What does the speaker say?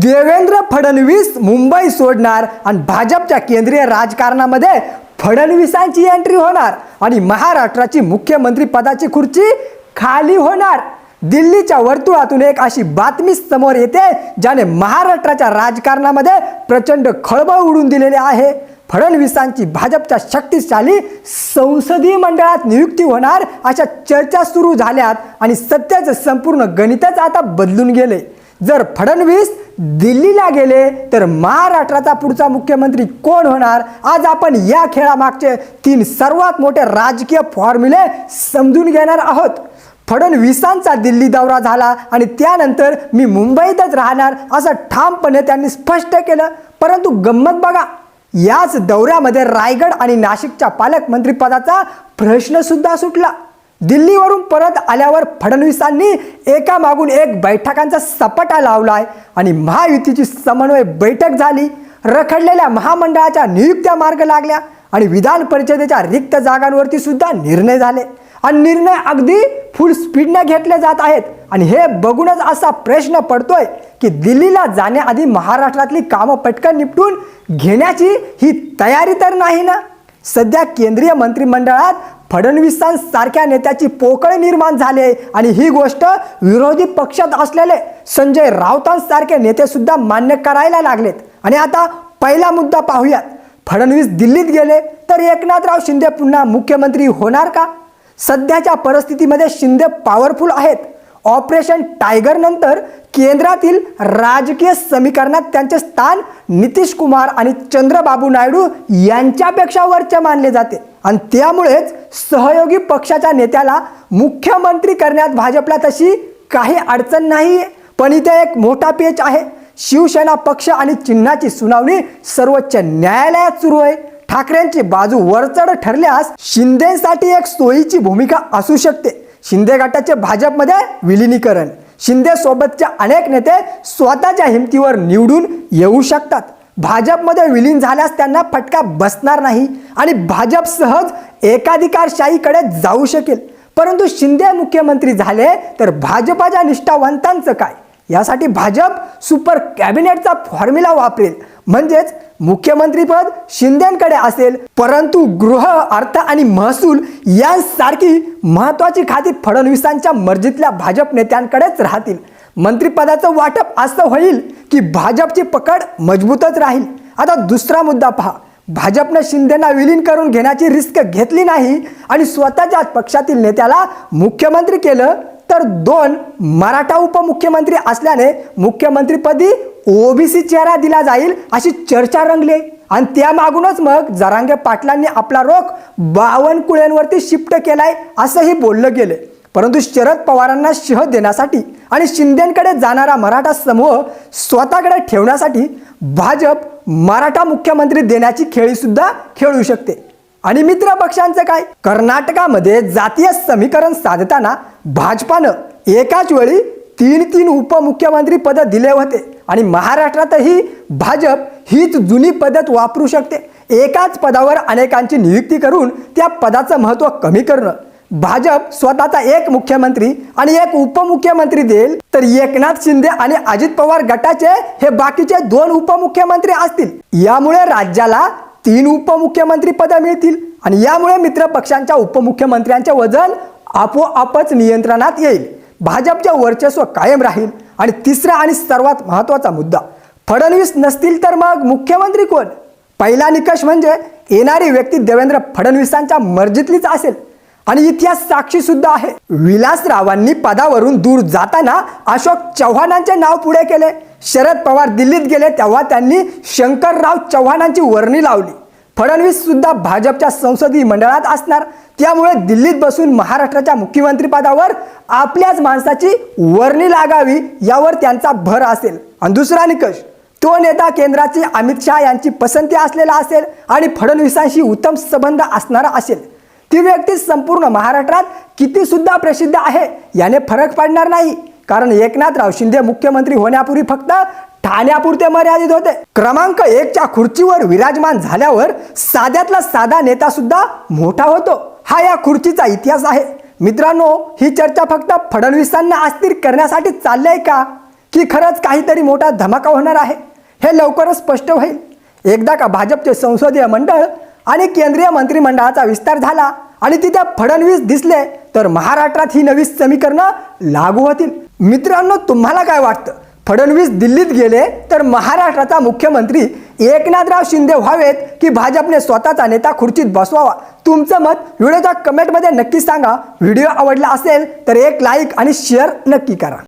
देवेंद्र फडणवीस मुंबई सोडणार आणि भाजपच्या केंद्रीय राजकारणामध्ये फडणवीसांची एंट्री होणार आणि महाराष्ट्राची मुख्यमंत्री पदाची खुर्ची खाली होणार। दिल्लीच्या वर्तुळातून एक अशी बातमी समोर येते ज्याने महाराष्ट्राच्या राजकारणामध्ये प्रचंड खळबळ उडून दिलेली आहे। फडणवीसांची भाजपच्या शक्तिशाली संसदीय मंडळात नियुक्ती होणार अशा चर्चा सुरू झाल्यात आणि सत्याचे संपूर्ण गणितच आता बदलून गेले। जर फडणवीस दिल्लीला गेले तर महाराष्ट्राचा पुढचा मुख्यमंत्री कोण होणार? आज आपण या खेळामागचे 3 सर्वात मोठे राजकीय फॉर्म्युले समजून घेणार आहोत। फडणवीसांचा दिल्ली दौरा झाला आणि त्यानंतर मी मुंबईतच राहणार असं ठामपणे त्यांनी स्पष्ट केलं। परंतु गंमत बघा, याच दौऱ्यामध्ये रायगड आणि नाशिकच्या पालकमंत्री पदाचा प्रश्न सुद्धा सुटला। दिल्लीवरून परत आल्यावर फडणवीसांनी एकामागून एक बैठकांचा सपाटा लावलाय आणि महायुतीची समन्वय बैठक झाली। रखडलेल्या महामंडळाच्या नियुक्त्या मार्ग लागल्या आणि विधान परिषदेच्या रिक्त जागांवरती सुद्धा निर्णय झाले आणि निर्णय अगदी फुल स्पीडने घेतले जात आहेत। आणि हे बघूनच असा प्रश्न पडतोय की दिल्लीला जाण्याआधी महाराष्ट्रातली कामं पटकन निपटून घेण्याची ही तयारी तर नाही ना? सध्या केंद्रीय मंत्रिमंडळात फडणवीसांसारख्या नेत्याची पोकळ निर्माण झाले आणि ही गोष्ट विरोधी पक्षात असलेले संजय राऊतांसारखे नेते सुद्धा मान्य करायला लागलेत। आणि आता पहिला मुद्दा पाहूयात। फडणवीस दिल्लीत गेले तर एकनाथराव शिंदे पुन्हा मुख्यमंत्री होणार का? सध्याच्या परिस्थितीमध्ये शिंदे पॉवरफुल आहेत। ऑपरेशन टायगर नंतर केंद्रातील राजकीय समीकरणात त्यांचे स्थान नितीश कुमार आणि चंद्रबाबू नायडू यांच्यापेक्षा वरचे मानले जाते आणि त्यामुळेच सहयोगी पक्षाच्या नेत्याला मुख्यमंत्री करण्यात भाजपला तशी काही अडचण नाही। पण इथे एक मोठा पेच आहे। शिवसेना पक्ष आणि चिन्हाची सुनावणी सर्वोच्च न्यायालयात सुरू आहे। ठाकरेंची बाजू वरचढ ठरल्यास शिंदेसाठी एक सोयीची भूमिका असू शकते। शिंदे गटाचे भाजपमध्ये विलीनीकरण, शिंदे सोबतचे अनेक नेते स्वतःच्या हिमतीवर निवडून येऊ शकतात। भाजपमध्ये विलीन झाल्यास त्यांना फटका बसणार नाही आणि भाजप सहज एकाधिकारशाहीकडे जाऊ शकेल। परंतु शिंदे मुख्यमंत्री झाले तर भाजपाच्या निष्ठावंतांचं काय? यासाठी भाजप सुपर कॅबिनेटचा फॉर्म्युला वापरेल, म्हणजेच मुख्यमंत्रीपद शिंदेंकडे असेल परंतु गृह, अर्थ आणि महसूल यांसारखी महत्त्वाची खाती फडणवीसांच्या मर्जीतल्या भाजप नेत्यांकडेच राहतील। मंत्रिपदाचं वाटप असं होईल की भाजपची पकड मजबूतच राहील। आता दुसरा मुद्दा पहा। भाजपने शिंदेंना विलीन करून घेण्याची रिस्क घेतली नाही आणि स्वतःच्या पक्षातील नेत्याला मुख्यमंत्री केलं तर 2 मराठा उपमुख्यमंत्री असल्याने मुख्यमंत्रीपदी ओबीसी चेहरा दिला जाईल अशी चर्चा रंगली आणि त्यामागूनच मग जरांगे पाटलांनी आपला रोख बावनकुळेंवरती शिफ्ट केलाय असंही बोललं गेले। परंतु शरद पवारांना शह देण्यासाठी आणि शिंदेंकडे जाणारा मराठा समूह स्वतःकडे ठेवण्यासाठी भाजप मराठा मुख्यमंत्री देण्याची खेळी सुद्धा खेळू शकते। आणि मित्र पक्षांचं काय? कर्नाटकामध्ये जातीय समीकरण साधताना भाजपानं एकाच वेळी 3 उपमुख्यमंत्री पद दिले होते आणि महाराष्ट्रातही भाजप हीच जुनी पद्धत वापरू शकते। एकाच पदावर अनेकांची नियुक्ती करून त्या पदाचं महत्त्व कमी करणं। भाजप स्वतःचा एक मुख्यमंत्री आणि एक उपमुख्यमंत्री देईल तर एकनाथ शिंदे आणि अजित पवार गटाचे हे बाकीचे 2 उपमुख्यमंत्री असतील। यामुळे राज्याला 3 उपमुख्यमंत्री पद मिळतील आणि यामुळे मित्र पक्षांच्या उपमुख्यमंत्र्यांचे वजन आपोआपच नियंत्रणात येईल। भाजपचे वर्चस्व कायम राहील। आणि तिसरा आणि सर्वात महत्त्वाचा मुद्दा, फडणवीस नसतील तर मग मुख्यमंत्री कोण? पहिला निकष म्हणजे येणारी व्यक्ती देवेंद्र फडणवीसांच्या मर्जीतलीच असेल आणि इतिहास साक्षी सुद्धा आहे। विलासरावांनी पदावरून दूर जाताना अशोक चव्हाणांचे नाव पुढे केले। शरद पवार दिल्लीत गेले तेव्हा त्यांनी शंकरराव चव्हाणांची वर्णी लावली। फडणवीस सुद्धा भाजपच्या संसदीय मंडळात असणार, त्यामुळे दिल्लीत बसून महाराष्ट्राच्या मुख्यमंत्री पदावर आपल्याच माणसाची वर्णी लागावी यावर त्यांचा भर असेल। आणि दुसरा निकष, तो नेता केंद्राची अमित शहा यांची पसंती असलेला असेल आणि फडणवीसांशी उत्तम संबंध असणारा असेल। ती व्यक्ती संपूर्ण महाराष्ट्रात किती सुद्धा प्रसिद्ध आहे याने फरक पडणार नाही, कारण एकनाथराव शिंदे मुख्यमंत्री होण्यापूर्वी फक्त ठाण्यापुरते मर्यादित होते। क्रमांक 1च्या खुर्चीवर विराजमान झाल्यावर साध्यातला साधा नेता सुद्धा मोठा होतो। हा या खुर्चीचा इतिहास आहे। मित्रांनो, ही चर्चा फक्त फडणवीसांना अस्थिर करण्यासाठी चालली आहे का? की खरंच काहीतरी मोठा धमाका होणार आहे? हे लवकरच स्पष्ट होईल. एकदा का भाजपचे संसदीय मंडळ आणि केंद्रीय मंत्रिमंडळाचा विस्तार झाला आणि तिथे फडणवीस दिसले तर महाराष्ट्रात ही नवी समीकरणं लागू होतील. मित्रांनो, तुम्हाला काय वाटतं? फडणवीस दिल्लीत गेले तर महाराष्ट्राचा मुख्यमंत्री एकनाथराव शिंदे व्हावेत की भाजपने स्वतःचा नेता खुर्चीत बसवावा? तुमचं मत व्हिडिओच्या कमेंटमध्ये नक्की सांगा. व्हिडिओ आवडला असेल तर एक लाईक आणि शेअर नक्की करा.